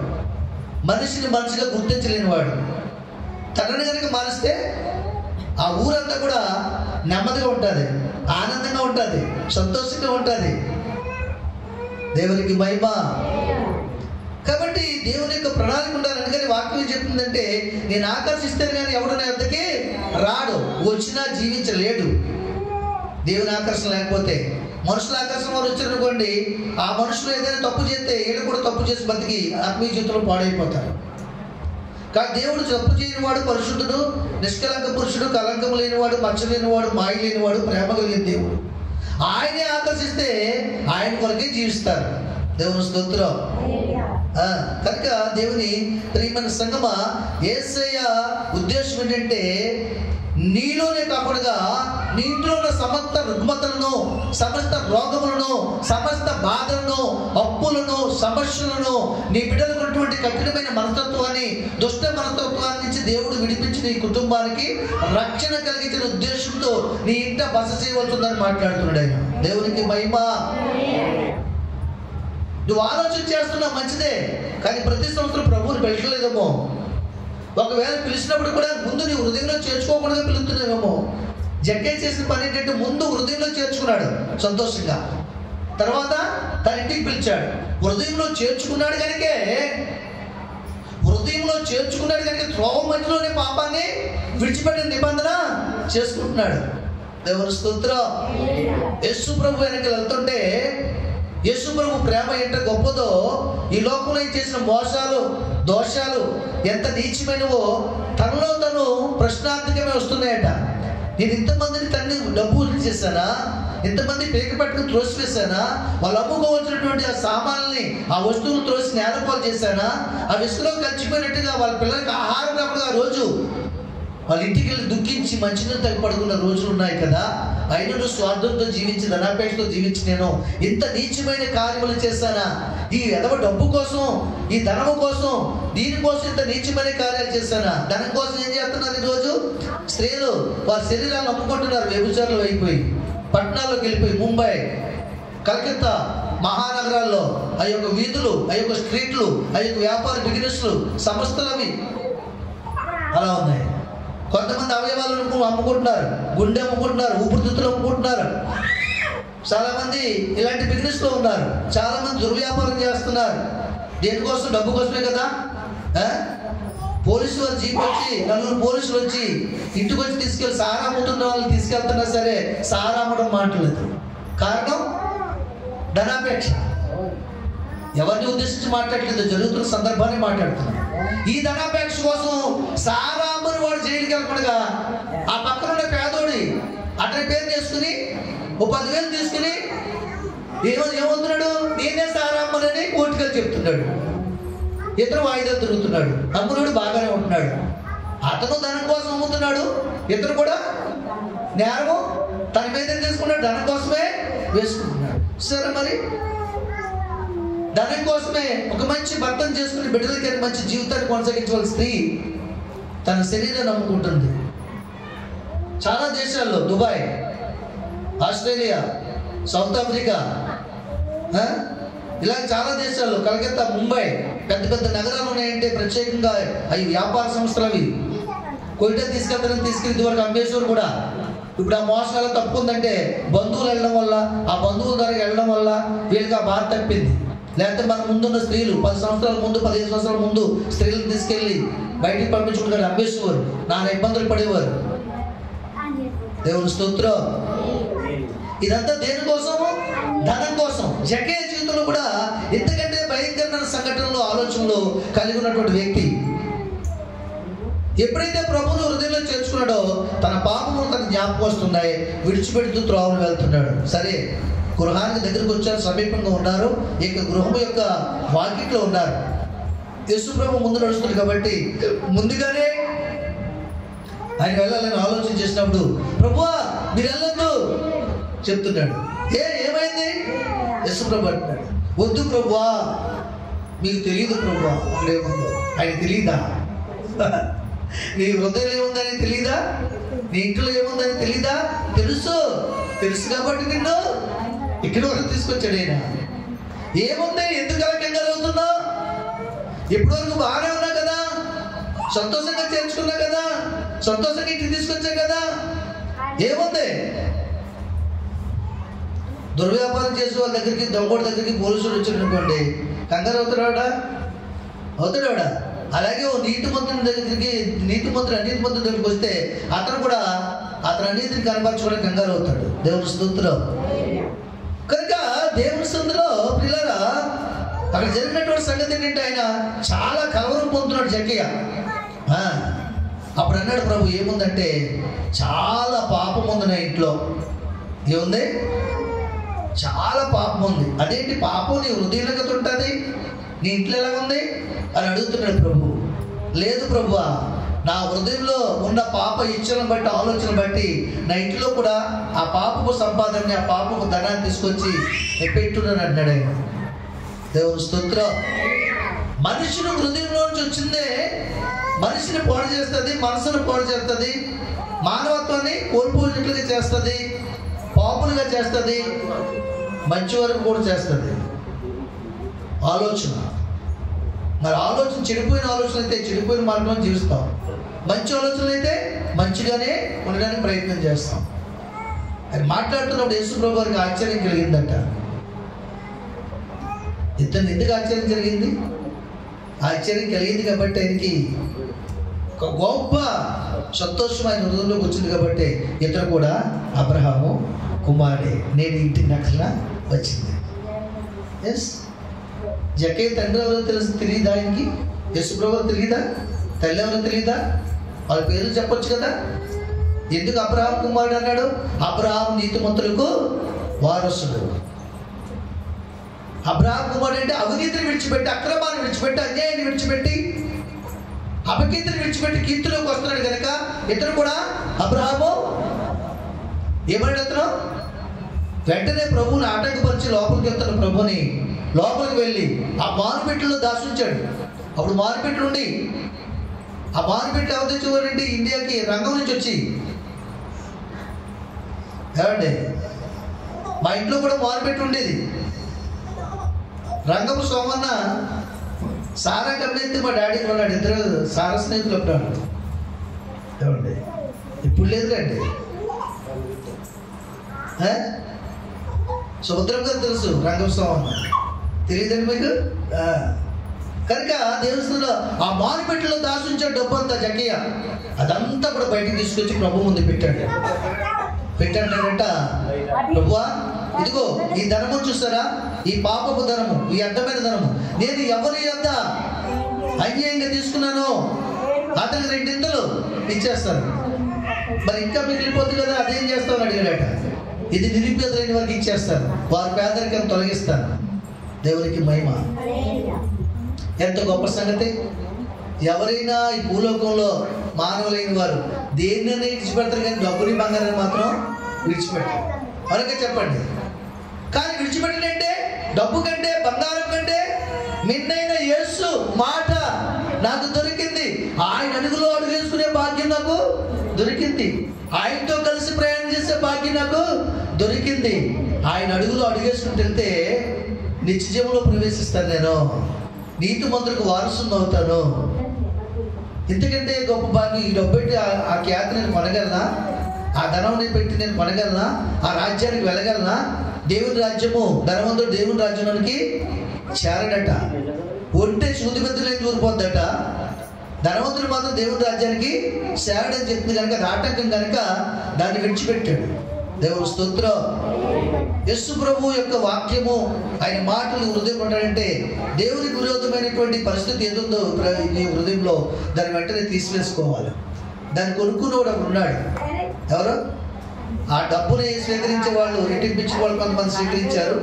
మనిషిని మనిషిగా గుర్తించలేనివాడు. తనని కనుక మారిస్తే ఆ ఊరంతా కూడా నెమ్మదిగా ఉంటుంది, ఆనందంగా ఉంటుంది, సంతోషంగా ఉంటుంది. దేవునికి మహిమ. కాబట్టి దేవుని యొక్క ప్రణాళిక ఉండాలి. అందుకని వాక్యం చెప్తుందంటే, నేను ఆకర్షిస్తాను కానీ ఎవడు నా వద్దకి రాడు, వచ్చినా జీవించలేడు. దేవుని ఆకర్షణ లేకపోతే, మనుషుల ఆకర్షణ వారు వచ్చారనుకోండి, ఆ మనుషులు ఏదైనా తప్పు చేస్తే వీళ్ళు కూడా తప్పు చేసి బతికి ఆత్మీయ జీవితంలో పాడైపోతారు. కానీ దేవుడు తప్పు చేయనివాడు పరిశుద్ధుడు, నిష్కలంక పురుషుడు, కలంకం లేనివాడు, మచ్చ లేనివాడు, మాయ లేనివాడు, ప్రేమ కలిగిన దేవుడు. ఆయనే ఆకర్షిస్తే ఆయన కొరకే జీవిస్తారు. దేవుని స్తోత్రం. కనుక దేవుని ప్రియమైన సంగమా, యేసయ్య ఉద్దేశం ఏంటంటే, నీలోనే కాకుండా నీ ఇంట్లో ఉన్న సమస్త రుగ్మతలను, సమస్త రోగములను, సమస్త బాధలను, అప్పులను, సమస్యలను, నీ బిడ్డలకు ఉన్నటువంటి కఠినమైన మనస్తత్వాన్ని, దుష్ట మనస్తత్వాన్ని నుంచి దేవుడు విడిపించి నీ కుటుంబానికి రక్షణ కలిగించిన ఉద్దేశంతో నీ ఇంట బస చేయవలసిందని మాట్లాడుతున్నాడు ఆయన. దేవునికి మహిమ. నువ్వు ఆలోచన చేస్తున్నావు మంచిదే, కానీ ప్రతి సంవత్సరం ప్రభువుని పిలచలేదేమో. ఒకవేళ పిలిచినప్పుడు కూడా ముందు నీ హృదయంలో చేర్చుకోకుండా పిలుస్తున్నావేమో. జక్కే చేసిన పని ఏంటంటే, ముందు హృదయంలో చేర్చుకున్నాడు సంతోషంగా, తర్వాత తన ఇంటికి పిలిచాడు. హృదయంలో చేర్చుకున్నాడు కనుక త్రోవ మధ్యలోనే పాపాన్ని విడిచిపెట్టిన నిబంధన చేసుకుంటున్నాడు. దేవుని స్తోత్రం. యేసు ప్రభు వెనక వెళ్తుంటే, యేసు ప్రభు ప్రేమ ఎంత గొప్పదో, ఈ లోకంలో చేసిన మోసాలు, దోషాలు ఎంత నీచమైనవో తనలో తను ప్రశ్నార్థకమే వస్తున్నాయట. నేను ఇంతమందిని తన్ని డబ్బులు చేశానా, ఇంతమంది పేక పట్టుకుని త్రోసివేశానా, వాళ్ళు అమ్ముకోవాల్సినటువంటి ఆ సామాన్లని, ఆ వస్తువులు త్రోసి నేలపాలు చేశానా, ఆ విసుగులో కలిసిపోయినట్టుగా వాళ్ళ పిల్లలకి ఆహారం కాకుండా ఆ రోజు వాళ్ళ ఇంటికి వెళ్ళి దుఃఖించి మంచినీళ్ళు తగ్గి పడుకున్న రోజులు ఉన్నాయి కదా. అయినను స్వార్థంతో జీవించి, ధనాపేక్షతో జీవించి నేను ఇంత నీచమైన కార్యములు చేశానా? ఈ ఎదవ డబ్బు కోసం, ఈ ధనము కోసం, దీనికోసం ఇంత నీచమైన కార్యాలు చేశానా? ధనం కోసం ఏం చేస్తున్నారు ఈరోజు స్త్రీలు? వారి శరీరాలను అమ్ముకుంటున్నారు, వ్యభిచారులు అయిపోయి, పట్టణాల్లోకి వెళ్ళిపోయి, ముంబై, కలకత్తా మహానగరాల్లో ఆ యొక్క వీధులు, ఆ యొక్క స్ట్రీట్లు, ఆ యొక్క వ్యాపార బిజినెస్లు, సంస్థలు అవి అలా ఉన్నాయి. కొంతమంది అవయవాలను అమ్ముకుంటున్నారు, గుండె అమ్ముకుంటున్నారు, ఊపిరితిత్తులు అమ్ముకుంటున్నారు. చాలా మంది ఇలాంటి బిజినెస్ లో ఉన్నారు. చాలా మంది దుర్వ్యాపారం చేస్తున్నారు. దేనికోసం? డబ్బు కోసమే కదా. పోలీసు వారు జీప్ వచ్చి, నలుగురు పోలీసులు వచ్చి ఇంటికి వచ్చి తీసుకెళ్ళి సారా అమ్ముతున్న వాళ్ళు తీసుకెళ్తున్నా సరే సారా అమ్మడం మాట్లాడలేదు. కారణం ధనాపేక్ష. ఎవరిని ఉద్దేశించి మాట్లాడలేదు, జరుగుతున్న సందర్భాన్ని మాట్లాడుతున్నాం. ఈ ధనాపేక్ష కోసం సారా అమ్మని వాడు జైలుకి వెళ్ళకుండా, ఆ పక్కన ఉన్న పేదోడి అతని పేరు చేసుకుని ఓ 10,000 తీసుకుని ఏమవుతున్నాడు? నేనే సారా అమ్మనని కోర్టుకెళ్ళి చెప్తున్నాడు. ఇతను వాయిదాలు తిరుగుతున్నాడు. అమ్మునుడు బాగానే ఉంటున్నాడు. అతను ధనం కోసం అమ్ముతున్నాడు, ఇతను కూడా నేరము తన మీద తీసుకున్నాడు, ధనం కోసమే వేసుకుంటున్నాడు. సరే, మరి ధనం కోసమే ఒక మంచి భర్తను చేసుకుని బిడ్డలకి మంచి జీవితాన్ని కొనసాగించవలసిన స్త్రీ తన శరీరాన్ని నమ్ముకుంటుంది. చాలా దేశాల్లో, దుబాయ్, ఆస్ట్రేలియా, సౌత్ ఆఫ్రికా, ఇలా చాలా దేశాల్లో, కలకత్తా, ముంబై, పెద్ద పెద్ద నగరాలు ఉన్నాయంటే ప్రత్యేకంగా అవి వ్యాపార సంస్థలు. అవి కొయిటా తీసుకెళ్లి ఇదివరకు అమ్మేశ్వరు కూడా. ఇప్పుడు ఆ మోసాలు తప్పుందంటే బంధువులు వెళ్ళడం వల్ల, ఆ బంధువుల ద్వారా వెళ్ళడం వల్ల వీళ్ళకి ఆ బాధ తప్పింది. లేకపోతే మన ముందున్న స్త్రీలు 10 సంవత్సరాల ముందు, 15 సంవత్సరాల ముందు స్త్రీలను తీసుకెళ్ళి బయటికి పంపించుకుంటారు, అమ్మేసేవారు, నానా ఇబ్బందులు పడేవారు. దేవుని స్తోత్రం. ఇదంతా దేనికోసము? ధనం కోసం. జక్కే జీవితంలో కూడా ఎందుకంటే భయంకరమైన సంఘటనలు, ఆలోచనలు కలిగి ఉన్నటువంటి వ్యక్తి ఎప్పుడైతే ప్రభువును హృదయంలో చేర్చుకున్నాడో తన పాపము తన జ్ఞాపకం వస్తున్నాయి, విడిచిపెడుతూ త్రోవను వెళ్తున్నాడు. సరే, గృహానికి దగ్గరికి వచ్చారు, సమీపంగా ఉన్నారు, ఇక గృహం యొక్క వాకిట్లో ఉన్నారు. యేసు ప్రభు ముందు నడుస్తుంది కాబట్టి ముందుగానే ఆయన వెళ్ళాలని ఆలోచన చేసినప్పుడు, ప్రభువా మీరు వెళ్ళొద్దు చెప్తున్నాడు. ఏమైంది? యేసు ప్రభు అంటున్నాడు, వద్దు ప్రభువా, మీకు తెలియదు ప్రభువా. అక్కడేముందో ఆయన తెలియదా? నీ హృదయంలో ఏముందని తెలీదా? నీ ఇంట్లో ఏముందని తెలీదా? తెలుసు కాబట్టి నిన్ను ఇక్కడి వరకు తీసుకొచ్చాడు ఆయన. ఏముంది? ఎందుకు అలా కంగారు అవుతున్నావు? ఎప్పటి వరకు బాగానే ఉన్నా కదా, సంతోషంగా చేర్చుకున్నా కదా, సంతోషంగా ఇంటికి తీసుకొచ్చా కదా, ఏముంది? దుర్వ్యాపారం చేసే వాళ్ళ దగ్గరికి, దొంగోడి దగ్గరికి పోలీసులు వచ్చారు అనుకోండి, కంగారు అవుతాడా? అలాగే ఓ నీతిమంతుని దగ్గరికి, అనీతిమంతుని దగ్గరికి వస్తే అతను అనీతిని కనపరచుకోవడానికి కంగారు అవుతాడు. దేవుని స్తుతిలో. కనుక దేవుని సందులో పిల్లరా అక్కడ జరిగినటువంటి సంగతి ఏంటంటే ఆయన చాలా కలవరం పొందుతున్నాడు జక్కయ్య. అప్పుడు అన్నాడు ప్రభు, ఏముందంటే చాలా పాపం ఉంది నా ఇంట్లో. ఏముంది? చాలా పాపం ఉంది. అదేంటి పాపం? నీ హృదయంలో కదా ఉంటుంది, నీ ఇంట్లో ఎలా ఉంది అని అడుగుతున్నాడు ప్రభు. లేదు ప్రభువా, నా హృదయంలో ఉన్న పాప ఇచ్చలను బట్టి, ఆలోచన బట్టి నా ఇంట్లో కూడా ఆ పాపపు సంపాదనని, ఆ పాపపు ధనాన్ని తీసుకొచ్చి పెట్టున్నాను అంటున్నాడు ఆయన. దేవుని స్తోత్రం. మనుషుని హృదయంలో నుంచి వచ్చిందే మనిషిని పాడు చేస్తుంది, మనసును పాడు చేస్తుంది, మానవత్వాన్ని కోల్పోయినట్లుగా చేస్తుంది, పాపులుగా చేస్తుంది, మంచి వరకు కూడా చేస్తుంది. ఆలోచన. మరి ఆలోచన, చెడిపోయిన ఆలోచన అయితే చెడిపోయిన మార్గంలో జీవిస్తాం, మంచి ఆలోచనలు అయితే మంచిగానే ఉండడానికి ప్రయత్నం చేస్తాం. అది మాట్లాడుతున్నప్పుడు యేసుప్రభు వారికి ఆశ్చర్యం కలిగిందట. ఇతను ఎందుకు ఆశ్చర్యం జరిగింది? ఆశ్చర్యం కలిగింది కాబట్టి ఆయనకి ఒక గొప్ప సంతోషం ఆయన హృదయంలోకి వచ్చింది కాబట్టి ఇతను కూడా అబ్రహాము కుమారుడే, నేను ఇంటికి నక్షల వచ్చింది. ఎస్, జక్కయ్య తండ్రి ఎవరో తెలియదా ఆయనకి? యేసుప్రభు తెలియదా? తల్లి ఎవరో తెలియదా? వాళ్ళ పేర్లు చెప్పొచ్చు కదా. ఎందుకు అబ్రహాం కుమారుడు అన్నాడు? అబ్రహాం నీతిమంతులకు వారసుడు. అబ్రహాం కుమారుడు అంటే అవినీతిని విడిచిపెట్టి, అక్రమాన్ని విడిచిపెట్టి, అన్యాయాన్ని విడిచిపెట్టి, అపకీర్తిని విడిచిపెట్టి కీర్తిలోకి వస్తున్నాడు కనుక ఇతను కూడా అబ్రహాము. ఏమన్నాడు అతను? వెంటనే ప్రభువుని ఆటంకపరిచి లోపలికి వెళ్తాడు. ప్రభుని లోపలికి వెళ్ళి ఆ మారుపెట్టులో దాచుంచాడు. అప్పుడు మారుపెట్లు ఉండి, ఆ మారుపెట్లు ఎవరు తెచ్చేవారంటే ఇండియాకి రంగం నుంచి వచ్చి. ఏమండి, మా ఇంట్లో కూడా మారుపెట్టు ఉండేది. రంగపు సోమన్న సారా కమ్మితే మా డాడీ కొన్నాడు. ఇద్దరు సారా స్నేహితులు అప్పుడు. ఏమండి, ఇప్పుడు లేదు కండి. సుభద్రం గారు తెలుసు, రంగపు సోమన్న తెలియదండి మీకు? కనుక దేవస్థానంలో ఆ మారుపెట్టులో దాచుంచాడు డబ్బు అంతా జక్కయ్య. అదంతా కూడా బయటికి తీసుకొచ్చి ప్రభు ముందు పెట్టాడంట. ప్రభువా, ఇదిగో ఈ ధనము చూస్తారా, ఈ పాపపు ధనము, ఈ అడ్డమైన ధనము నేను ఎవరి యొద్ద అన్యాయంగా తీసుకున్నాను అతనికి 2 ఇచ్చేస్తాను. మరి ఇంకా మిగిలిపోతుంది కదా, అదేం చేస్తామని అడిగాడట. ఇది నిరుపేదలైన వారికి ఇచ్చేస్తాను, వారి పేదరికం తొలగిస్తాను. దేవునికి మహిమ. ఎంత గొప్ప సంగతి. ఎవరైనా ఈ భూలోకంలో మానవులైన వారు దేన్నైనా విడిచిపెడతారు, కానీ డబ్బుని బంగారాన్ని మాత్రం విడిచిపెట్టారు. అలాగే చెప్పండి. కానీ విడిచిపెట్టినంటే డబ్బు కంటే, బంగారం కంటే మిన్నైన యేసు మాట నాకు దొరికింది. ఆయన అడుగులో అడుగు వేసుకునే భాగ్యం నాకు దొరికింది. ఆయనతో కలిసి ప్రయాణం చేసే భాగ్యం నాకు దొరికింది. ఆయన అడుగులో అడుగేసుకుంటూ వెళ్తే నిత్యజీవంలో ప్రవేశిస్తాను, నేను నీతిమంతులకు వారసుని అవుతాను. ఎందుకంటే గొప్ప భాగ్యం. ఈ డబ్బు పెట్టి ఆ ఖ్యాతి నేను కొనగలనా? ఆ ధనం పెట్టి నేను కొనగలనా? ఆ రాజ్యానికి వెళ్ళగలనా? దేవుని రాజ్యము, ధనవంతుడు దేవుని రాజ్యంలోనికి చేరడట. ఒంటే సూది పెద్దలే దూరిపోద్దట. ధనవంతుడు మాత్రం దేవుని రాజ్యానికి చేరడని చెప్తుంది కనుక, ఆటంకం కనుక దాన్ని విడిచిపెట్టాడు. దేవుని స్తోత్రం. యేసు ప్రభు యొక్క వాక్యము, ఆయన మాటలు హృదయం ఉంటాడంటే దేవునికి విరోధమైనటువంటి పరిస్థితి ఏదుందో నీ హృదయంలో దాన్ని వెంటనే తీసివేసుకోవాలి. దాన్ని కొనుక్కున్నవాడు అక్కడ ఉన్నాడు. ఎవరు? ఆ డబ్బుని స్వీకరించే వాళ్ళు, రెట్టింపించిన వాళ్ళు కొంతమంది స్వీకరించారు.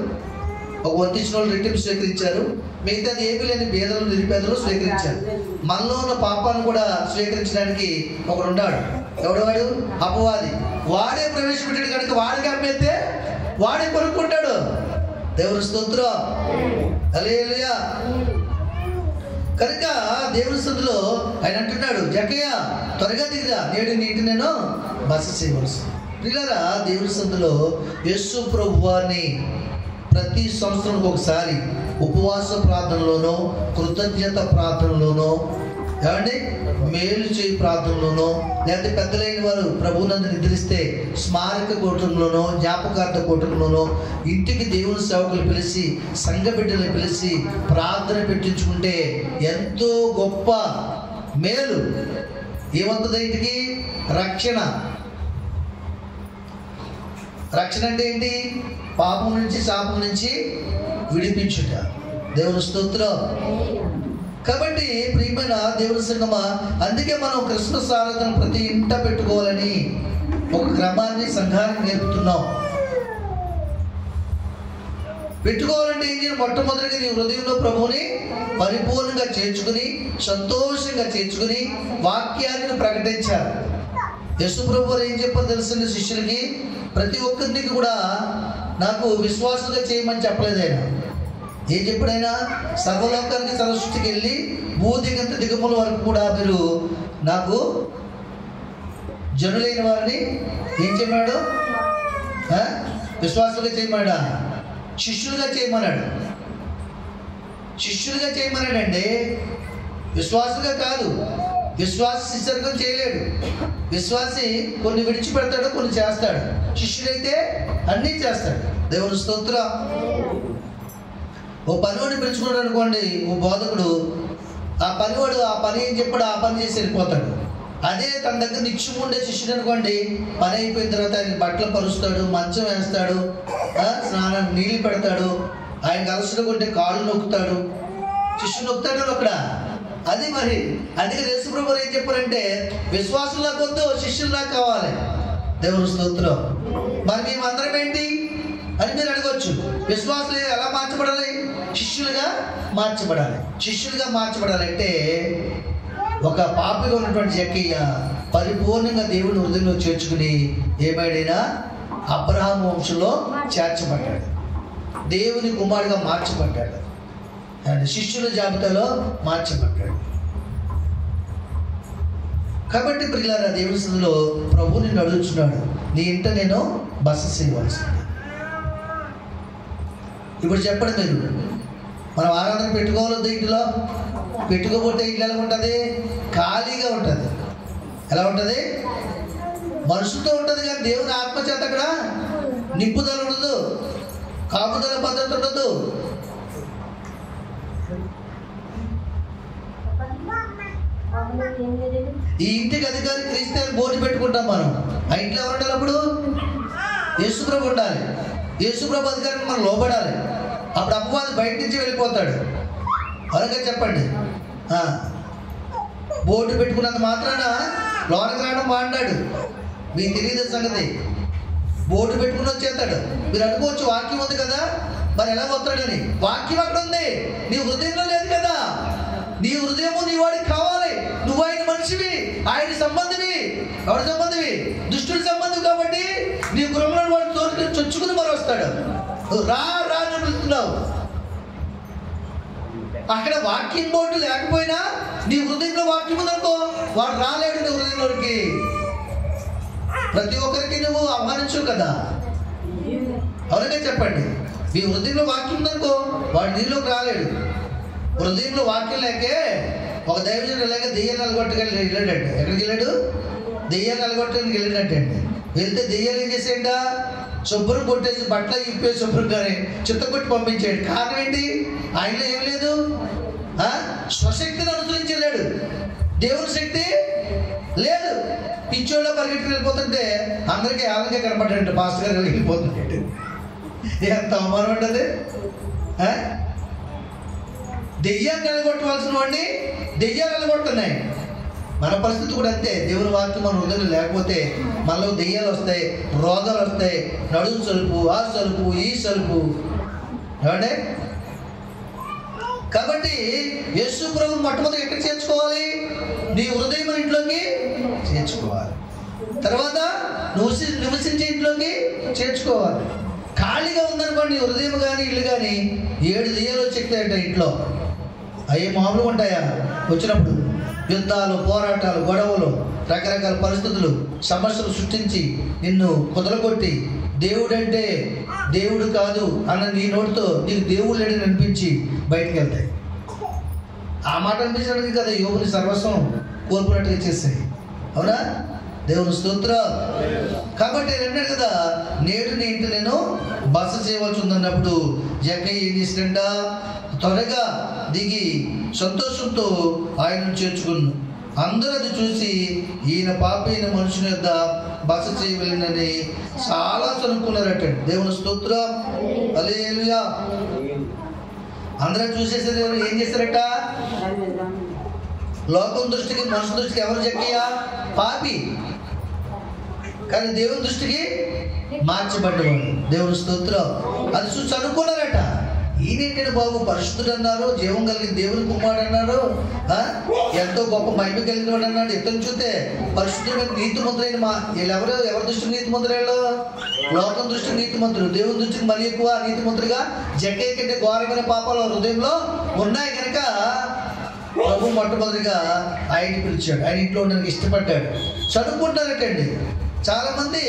ఒక వంతించిన వాళ్ళు రెట్టింపు స్వీకరించారు. మిగతాది ఏమీ లేని పేదలు, నిరుపేదలు స్వీకరించారు. మనలో ఉన్న పాపాలను కూడా స్వీకరించడానికి ఒకడు ఉన్నాడు. ఎవడవాడు? అపవాది. వాడే ప్రవేశపెట్టాడు కనుక వాడికి అమ్మేస్తే వాడే కొనుక్కుంటాడు. దేవుని స్తోత్రం. హల్లెలూయా. కనుక దేవుని సన్నిధిలో ఆయన అంటున్నాడు, జక్కయ్య త్వరగా దిగుదా, నేడు నీటి నేను బస చేయవలసి. పిల్లరా, దేవుని సన్నిధిలో యేసు ప్రభువారిని ప్రతి సంవత్సరం ఒకసారి ఉపవాస ప్రార్థనలోనో, కృతజ్ఞత ప్రార్థనలోనో, ఏమండి మేలు చేయి ప్రార్థనలోనో, లేకపోతే పెద్దలైన వారు ప్రభువునందు నిద్రిస్తే స్మారక కూటంలోనో, జ్ఞాపకార్థ కూటంలోనో ఇంటికి దేవుని సేవకులు పిలిచి, సంఘ బిడ్డలు పిలిచి ప్రార్థన పెట్టించుకుంటే ఎంతో గొప్ప మేలు. ఏమవుతుంది ఇంటికి? రక్షణ. రక్షణ అంటే ఏంటి? పాపం నుంచి, శాపం నుంచి విడిపించుట. దేవుని స్తోత్రం. కాబట్టి ప్రియమైన దేవుని సంగమా, అందుకే మనం క్రిస్మస్ ఆరాధన ప్రతి ఇంట పెట్టుకోవాలని ఒక క్రమాన్ని సంఘానికి నేర్పుతున్నాం. పెట్టుకోవాలంటే ఏం చేయాలి? మొట్టమొదటిగా నీ హృదయంలో ప్రభువుని పరిపూర్ణంగా చేర్చుకుని, సంతోషంగా చేర్చుకుని వాక్యాన్ని ప్రకటించాలి. యేసు ప్రభు ఏం చెప్పారు తెలుసండి శిష్యులకి? ప్రతి ఒక్కరికి కూడా నాకు విశ్వాసంగా చేయమని చెప్పలేదు ఆయన. ఏం చెప్పాడైనా? సర్వలోకానికి, సర్వసృష్టికి వెళ్ళి భూదిగంత దిగముల వరకు కూడా మీరు నాకు జనులైన వారిని ఏం చేయమన్నాడు? విశ్వాసంగా చేయమన్నాడా? శిష్యులుగా చేయమన్నాడు. శిష్యులుగా చేయమన్నాడండి, విశ్వాసంగా కాదు. విశ్వాస శిష్యులుగా చేయలేడు. విశ్వాసి కొన్ని విడిచిపెడతాడు, కొన్ని చేస్తాడు. శిష్యుడైతే అన్నీ చేస్తాడు. దేవుని స్తోత్రం. ఓ పనివాడిని పిలుచుకున్నాడు అనుకోండి, ఓ బోధకుడు, ఆ పనివాడు ఆ పని ఏం చెప్పాడు ఆ పని చేసి వెళ్ళిపోతాడు. అదే తన దగ్గర నిత్యం ఉండే శిష్యుడు అనుకోండి, పని అయిపోయిన తర్వాత ఆయన బట్టలు పరుస్తాడు, మంచం వేస్తాడు, స్నానానికి నీళ్ళు పెడతాడు, ఆయనకు అవసరం ఉంటే కాళ్ళు నొక్కుతాడు. శిష్యుడు నొక్కుతాడు అక్కడ. అది మరి అందుకే యేసు ప్రభువు ఏం చెప్పారంటే, విశ్వాసంలా వద్దు, శిష్యుల్లా కావాలి. దేవుని స్తోత్రం. మరి మేమందరం ఏంటి అని మీరు అడగవచ్చు. విశ్వాసులు ఎలా మార్చబడాలి? శిష్యులుగా మార్చబడాలి. శిష్యులుగా మార్చబడాలంటే ఒక పాపిగా ఉన్నటువంటి జక్కయ్య పరిపూర్ణంగా దేవుని హృదయంలో చేర్చుకుని ఏమైనా అబ్రహాము వంశంలో చేర్చబడ్డాడు. దేవుని కుమారుడిగా మార్చబడ్డాడు. శిష్యుల జాబితాలో మార్చబడ్డాడు. కాబట్టి ప్రియులారా, దేవుని సన్నిధిలో ప్రభువు నిన్ను అడుగుతున్నాడు, నీ ఇంట నేను బస చేయవలసింది. ఇప్పుడు చెప్పండి, మీరు మనం ఆరాధన పెట్టుకోవాలొద్దు ఇంటిలో? పెట్టుకోకపోతే ఇల్లు ఎలా ఉంటుంది? ఖాళీగా ఉంటుంది. ఎలా ఉంటుంది? మనుషులతో ఉంటుంది, కానీ దేవుని ఆత్మచేత అక్కడ నింపుదల ఉండదు, కాపుదల భద్రత ఉండదు. ఈ ఇంటికి అధికారి క్రీస్తు బోర్డు పెట్టుకుంటాం మనం. ఆ ఇంట్లో ఎవరు ఉండాలి? అప్పుడు యేసుప్రభు ఉండాలి. యేసుప్రభు అధికారానికి మనం లోబడాలి. అప్పుడు అపవాది బయట నుంచి వెళ్ళిపోతాడు. అలాగే చెప్పండి. బోర్డు పెట్టుకున్నంత మాత్రాన లోనకి రావడం మాట్లాడు. మీకు తెలియదు సంగతి. బోర్డు పెట్టుకుని వచ్చేస్తాడు. మీరు అనుకోవచ్చు వాక్యం ఉంది కదా, మరి ఎలా వస్తాడని. వాక్యం అక్కడ ఉంది, నీ హృదయంలో లేదు కదా. నీ హృదయము నీ వాడికి కావాలి. నువ్వు ఆయన మనిషివి, ఆయన సంబంధివి. ఎవరి సంబంధివి? దుష్టుడి సంబంధం. కాబట్టి నీ గృహంలో వాడు తోడుకొని చొచ్చుకుని మరి వస్తాడు. రా రా అని పిలుస్తున్నావు. అక్కడ వాక్యం బోర్డు లేకపోయినా నీ హృదయంలో వాక్యం ఉందనుకో, వాడు రాలేడు నీ హృదయంలోకి. ప్రతి ఒక్కరికి నువ్వు ఆహ్వానించవు కదా. అవునగా చెప్పండి. మీ హృదయంలో వాక్యం ఉందనుకో, వాడు నీలోకి రాలేడు. హృదయంలో వాక్యం లేకే ఒక దైవజనుడు లేక దెయ్యాలు నలగొట్టగలి వెళ్ళాడంటే. ఎక్కడికి వెళ్ళాడు? దెయ్యాలు నలగొట్టడానికి వెళ్ళినట్టండి. వెళ్తే దెయ్యాలు ఏం చేసేయంట? శుభ్రం కొట్టేసి బట్టలు ఇప్పేసి శుభ్రంగానే చిత్తకొట్టి పంపించాడు. కారణం ఏంటి? ఆయనలో ఏం లేదు, స్వశక్తిని అనుసరించి వెళ్ళాడు. దేవుని శక్తి లేదు. పిచ్చోళ్ళ పరిగెట్టుకు వెళ్ళిపోతుంటే అందరికీ ఆనందంగా కనపడ్డాడు. పాస్టర్ గారు వెళ్ళిపోతుంటే ఎంత అవమానం ఉంటుంది. దెయ్యాలు నిలగొట్టవలసిన వాడిని దెయ్యాలు నిలగొడుతున్నాయి. మన పరిస్థితి కూడా అంతే. దేవుని వాక్యం మన హృదయంలో లేకపోతే మనలో దెయ్యాలు వస్తాయి, రోగాలు వస్తాయి, నడుము సలుపు, ఆ సలుపు, ఈ సలుపు. ఏమంటే కాబట్టి యేసు ప్రభువు మొట్టమొదటి ఎక్కడ చేర్చుకోవాలి? నీ హృదయం ఇంట్లోకి చేర్చుకోవాలి. తర్వాత నివసించే ఇంట్లోకి చేర్చుకోవాలి. ఖాళీగా ఉందనుకోండి నీ హృదయం కానీ ఇల్లు కానీ, 7 దెయ్యాలు వచ్చేస్తాయంట ఇంట్లో. అవి మామూలుగా ఉంటాయా? వచ్చినప్పుడు యుద్ధాలు, పోరాటాలు, గొడవలు, రకరకాల పరిస్థితులు, సమస్యలు సృష్టించి నిన్ను కుదరగొట్టి దేవుడంటే దేవుడు కాదు అన్న నీ నోటితో నీకు దేవుడు లేడని అనిపించి బయటికి వెళ్తాయి. ఆ మాట అనిపించడానికి కదా యోగుని సర్వస్వం కోల్పోయినట్టుగా చేస్తాయి. అవునా? దేవుని స్తోత్రం. కాబట్టి నేను అన్నాడు కదా, నేడు నీ ఇంటి నేను బస చేయవలసి ఉందన్నప్పుడు జక్కయ్య ఏం చేసినంట, త్వరగా దిగి సంతోషంతో ఆయనను చేర్చుకున్నాను. అందరూ అది చూసి ఈయన పాపి అయిన మనుషుని యొద్ద బస చేయవలెనని చాలా చనుక్కున్నారట. దేవుని స్తోత్రం. హల్లెలూయా. అందరూ చూసేసరి ఏం చేశారట? లోకం దృష్టికి, మనుషుల దృష్టికి ఎవరు జక్కయ్య? పాపి. కానీ దేవుని దృష్టికి మార్చబడ్డవాడు. దేవుని స్తోత్రం. అది చూసి అనుకున్నారట, ఈయనేంటి బాబు పరిశుద్ధుడు అన్నారు, జీవం కలిగిన దేవుని కుమారుడు అన్నారు, ఎంతో గొప్ప మహిమ కలిగిన వాడు అన్నాడు. ఇతను చూస్తే పరిశుద్ధుడు, నీతిమంతులైన వీళ్ళెవరు? ఎవరి దృష్టికి నీతిమంతులు? లోకం దృష్టికి నీతిమంతులు, దేవుని దృష్టికి మరీ ఎక్కువ నీతిమంతులుగా జక్కయ్య కంటే ఘోరమైన పాపాలు హృదయంలో ఉన్నాయి కనుక ప్రభు మొట్టమొదటిగా ఆయన్ని పిలిచాడు. ఆయన ఇంట్లో ఉండడానికి ఇష్టపడ్డాడు. చదువుకుంటారటండి చాలా మంది.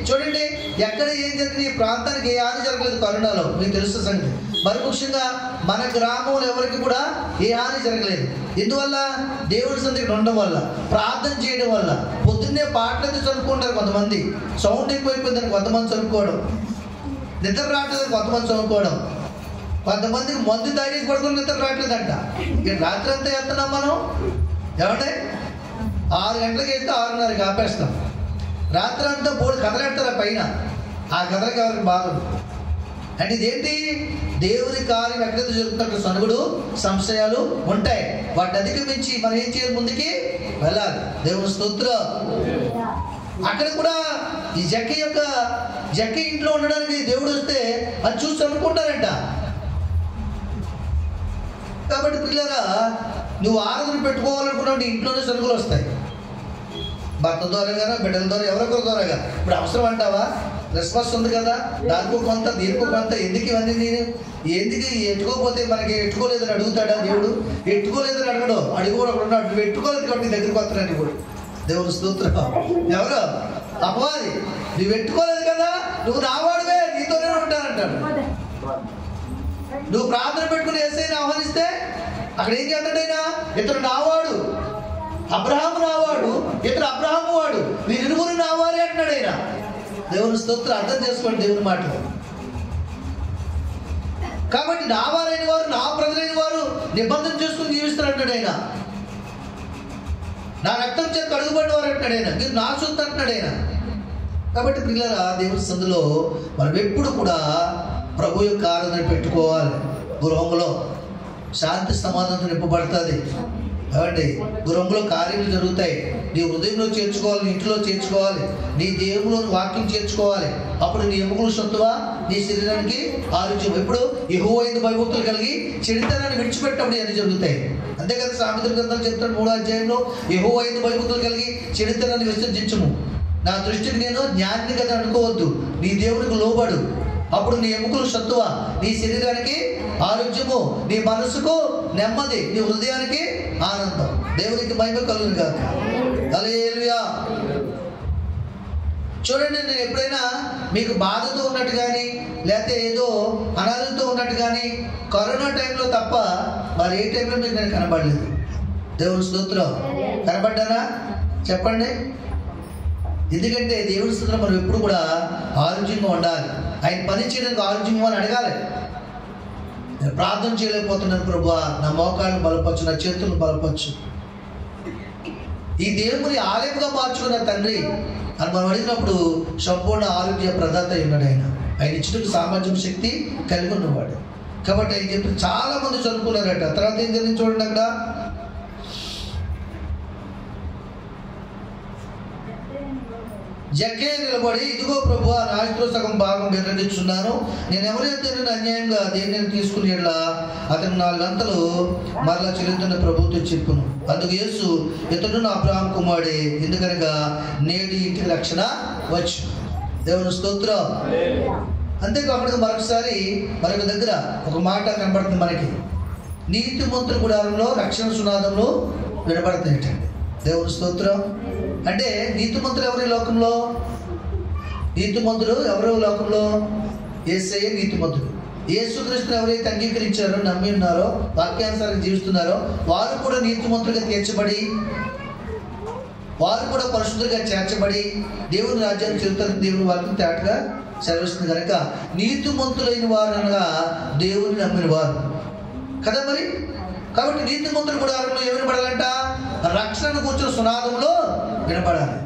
చూడండి, ఎక్కడ ఏం జరిగింది, ఈ ప్రాంతానికి ఏ హాని జరగలేదు కరోనాలో, మీకు తెలుసు సంగతి. మరి ముఖ్యంగా మన గ్రామంలో ఎవరికి కూడా ఏ హాని జరగలేదు. ఎందువల్ల? దేవుడి సన్నిధికి ఉండడం వల్ల, ప్రార్థన చేయడం వల్ల. పొద్దున్నే పాటలతో చదువుకుంటారు కొంతమంది, సౌండ్ ఎక్కువైపోయిందని కొంతమంది చదువుకోవడం, నిద్ర రావట్లేదని కొంతమంది చదువుకోవడం, కొంతమందికి మందు తాగేసి పడుకుని నిద్ర రావట్లేదంట. ఇక రాత్రి అంతా వెళ్తున్నాం మనం. ఏమంటే 6 గంటలకు వెళ్తే 6:30కి ఆపేస్తాం. రాత్రి అంతా బోర్డు కథలెడతారు పైన. ఆ కథలకి ఎవరికి బాధలు అంటే ఇదేంటి? దేవుని కార్యం ఎక్కడైతే జరుగుతున్నట్టు సనుగుడు, సంశయాలు ఉంటాయి. వాటిని అధిగమించి మనం ఏం చేయాలి? ముందుకి వెళ్ళాలి. దేవుని స్తోత్రం. అక్కడ కూడా ఈ జక్కయ్య ఇంట్లో ఉండడానికి దేవుడు వస్తే అది చూసి అనుకుంటారంట. కాబట్టి పిల్లరా, నువ్వు ఆరాధన పెట్టుకోవాలనుకున్నావు, నీ ఇంట్లోనే సరుకులు వస్తాయి. భర్త ద్వారాగా, బిడ్డల ద్వారా, ఎవరొకరి ద్వారాగా. ఇప్పుడు అవసరం అంటావా? క్రిస్మస్ ఉంది కదా, దానికో కొంత, దీనికో కొంత. ఎందుకు ఇవన్నీ? నేను ఎందుకు ఎట్టుకోకపోతే మనకి ఎట్టుకోలేదని అడుగుతాడా దేవుడు? ఎట్టుకోలేదని అడగడు. అడిగోడు ఒకడు ఉన్నాడు, నువ్వు ఎట్టుకోలేదు కాబట్టి దగ్గరికి వస్తున్నాను కూడా. దేవుని స్తోత్రం. ఎవరు? అపవాది. నువ్వు ఎట్టుకోలేదు కదా, నువ్వు నావాడువే, నీతోనే ఉంటానంటాడు. నువ్వు ప్రార్థన పెట్టుకుని యేసయ్యని ఆహ్వానిస్తే అక్కడ ఏం చేస్తాడైనా? ఇతడు నావాడు, అబ్రహాము నావాడు, ఇతడు అబ్రహాము వాడు, వీరిరువురు నావారే అంటున్నాడు ఆయన. దేవుని స్తోత్రం. అర్థం చేసుకోండి దేవుని మాటలు. కాబట్టి నావారైన వారు, నా ప్రజలైన వారు నిబంధన చేసుకుని జీవిస్తారు అంటాడు ఆయన. నా రక్తం చేత కడుగుబడిన వారు అంటాడు ఆయన. మీరు నా సొత్తు అంటున్నాడు ఆయన. కాబట్టి పిల్లరా, దేవుని సందులో మనం ఎప్పుడు కూడా ప్రభు యొక్క ఆరాధన పెట్టుకోవాలి. గృహంలో శాంతి సమాధానం నింపబడుతుంది. కాబట్టి గృహంలో కార్యములు జరుగుతాయి. నీ హృదయంలో చేర్చుకోవాలి, నీ ఇంట్లో చేర్చుకోవాలి, నీ దేవుని వాక్యం చేర్చుకోవాలి. అప్పుడు నీ ఎముకలు సొత్తువా, నీ శరీరానికి ఆరోగ్యం. ఇప్పుడు యెహోవా యందు భయభక్తులు కలిగి చెడుతనాన్ని విడిచిపెట్టప్పుడు అన్ని జరుగుతాయి. అంతే కదా, సామెతల గ్రంథాలు చెప్తాడు 3వ అధ్యాయంలో, యెహోవా యందు భయభక్తులు కలిగి చెడుతనాన్ని విసర్జించుము. నా దృష్టికి నేను జ్ఞానిని కదా అనుకోవద్దు, నీ దేవునికి లోబడు. అప్పుడు నీ ఎముకలు సత్తువ, నీ శరీరానికి ఆరోగ్యము, నీ మనసుకు నెమ్మది, నీ హృదయానికి ఆనందం. దేవునికి మహిమ కలుగును గాక. హల్లెలూయా. చూడండి, నేను ఎప్పుడైనా మీకు బాధతో ఉన్నట్టు కానీ, లేకపోతే ఏదో అనాథతో ఉన్నట్టు కానీ, కరోనా టైంలో తప్ప మరి ఏ టైంలో మీకు నేను కనబడలేదు. దేవుని స్తోత్రం. కనబడ్డానా? చెప్పండి. ఎందుకంటే దేవుని స్తోత్రం మనం ఎప్పుడు కూడా ఆరోగ్యంగా ఉండాలి. ఆయన పని చేయడానికి ఆరోగ్యంగా అని అడగాలి. నేను ప్రార్థన చేయలేకపోతున్నాను ప్రభువా, నా మోకాళ్ళను బలపరచు, నా చేతులను బలపరచు. ఈ దేవుని ఆలయంగా మార్చుకున్న తండ్రి అని మనం అడిగినప్పుడు సంపూర్ణ ఆరోగ్య ప్రదాత ఉన్నాడు ఆయన. ఆయన ఇచ్చినట్టు సామర్థ్యం, శక్తి కలిగి ఉన్నవాడు. కాబట్టి ఆయన చెప్పి చాలా మంది చదువుకున్నారట. తర్వాత ఏం జరిగింది చూడండి. అక్కడ జక్కయ్య నిలబడి, ఇదిగో ప్రభువా, నా ఆస్తిలో సగం భాగం నిర్ణయించున్నాను. నేను ఎవరైతే అన్యాయంగా దేన్ని తీసుకుని అతను 4 గంటలు మరలా చెల్లించిన ప్రభుత్వం చెప్పును. అందుకు యేసు, ఇతడు నా అబ్రహాము కుమారుడే, ఎందుకనగా నేడు ఇంటికి రక్షణ వచ్చు. దేవుని స్తోత్రం. అంతేకాకుండా మరొకసారి మరొక దగ్గర ఒక మాట కనబడుతుంది మనకి. నీతిమంతుల గుడారంలో రక్షణ సునాదములు వినబడతాయటండి. దేవుని స్తోత్రం. అంటే నీతిమంతులు ఎవరు ఈ లోకంలో? నీతిమంతులు ఎవరు లోకంలో? యేసయ్య నీతిమంతుడు. యేసుక్రీస్తుని ఎవరైతే అంగీకరించారో, నమ్మి ఉన్నారో, వాక్యానుసారంగా జీవిస్తున్నారో వారు కూడా నీతిమంతులుగా తీర్చబడి, వారు కూడా పరిశుద్ధులుగా చేర్చబడి దేవుని రాజ్యాన్ని చెబుతారని దేవుని వాక్యం తేటగా సెలవిస్తుంది. కనుక నీతిమంతులైన వారు అనగా దేవుని నమ్మిన వారు కదా మరి. కాబట్టి నీతిమంతుల గుడారంలో ఏం వినబడాలంట? రక్షణను కూర్చున్న సునాదంలో వినబడాలి.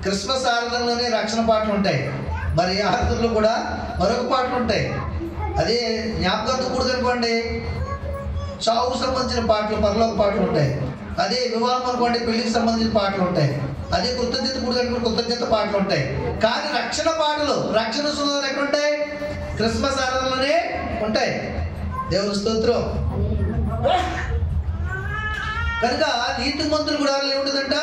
క్రిస్మస్ ఆరాధనలోనే రక్షణ పాటలు ఉంటాయి, మరి ఆరాధనలో కూడా మరొక పాటలు ఉంటాయి. అదే జ్ఞాపకంతో కూడదు అనుకోండి, చావుకు సంబంధించిన పాటలు, పరలోక పాటలు ఉంటాయి. అదే వివాహం అనుకోండి, పెళ్లికి సంబంధించిన పాటలు ఉంటాయి. అదే కృతజ్ఞత కూడదు, కృతజ్ఞత పాటలు ఉంటాయి. కానీ రక్షణ పాటలు, రక్షణ సునాదాలు ఎక్కడ ఉంటాయి? క్రిస్మస్ ఆరాధనలోనే ఉంటాయి. దేవుని స్తోత్రం. కనుక నీతిమంతుల గుడారంలో ఏముంటుందంట?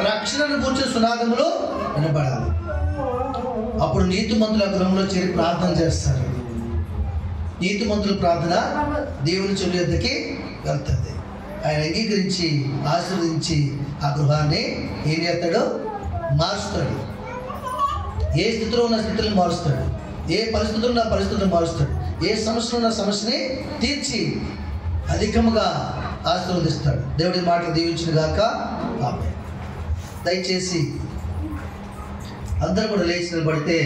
రక్షణను కూర్చొని సునాదములు వినబడాలి. అప్పుడు నీతిమంతుల గృహంలో చేరి ప్రార్థన చేస్తారు. నీతిమంతుల ప్రార్థన దేవుని చెవుల యొద్దకి వెళ్తుంది. ఆయన అంగీకరించి ఆశీర్వదించి ఆ గృహాన్ని ఏం చేస్తాడు? మారుస్తాడు. ఏ స్థితిలో ఉన్న స్థితిని మారుస్తాడు, ఏ పరిస్థితుల్లో ఉన్న పరిస్థితులను మారుస్తాడు, ఏ సమస్యలో ఉన్న సమస్యని తీర్చి అధికముగా ఆశీర్వదిస్తాడు. దేవుడి మాటలు దీవించిన గాక. ఆమేన్. దయచేసి అందరూ కూడా లేచి నిలబడితే